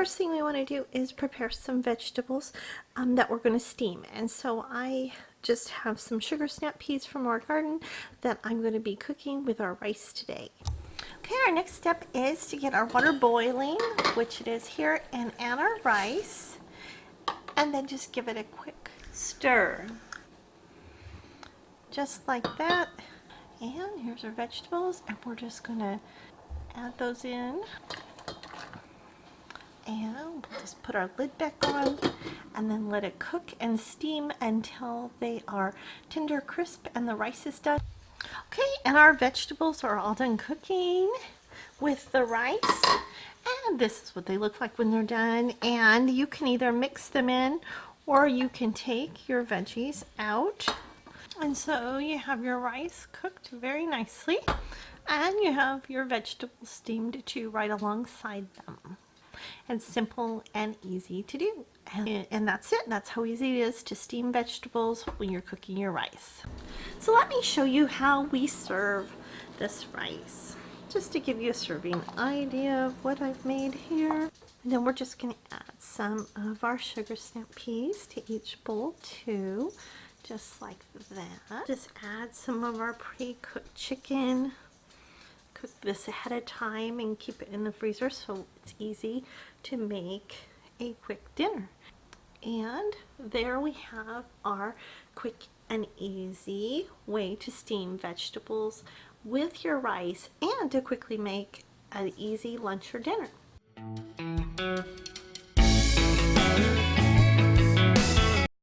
first thing we want to do is prepare some vegetables that we're going to steam. And so I just have some sugar snap peas from our garden that I'm going to be cooking with our rice today. Okay, our next step is to get our water boiling, which it is here, and add our rice, and then just give it a quick stir. Just like that. And here's our vegetables, and we're just going to add those in. And we'll just put our lid back on and then let it cook and steam until they are tender, crisp, and the rice is done. Okay, and our vegetables are all done cooking with the rice. And this is what they look like when they're done. And you can either mix them in or you can take your veggies out. And so you have your rice cooked very nicely. And you have your vegetables steamed too right alongside them. And simple and easy to do. And that's it. That's how easy it is to steam vegetables when you're cooking your rice. So let me show you how we serve this rice. Just to give you a serving idea of what I've made here. And then we're just going to add some of our sugar snap peas to each bowl too. Just like that. Just add some of our pre-cooked chicken. Cook this ahead of time and keep it in the freezer so it's easy to make a quick dinner. And there we have our quick and easy way to steam vegetables with your rice and to quickly make an easy lunch or dinner.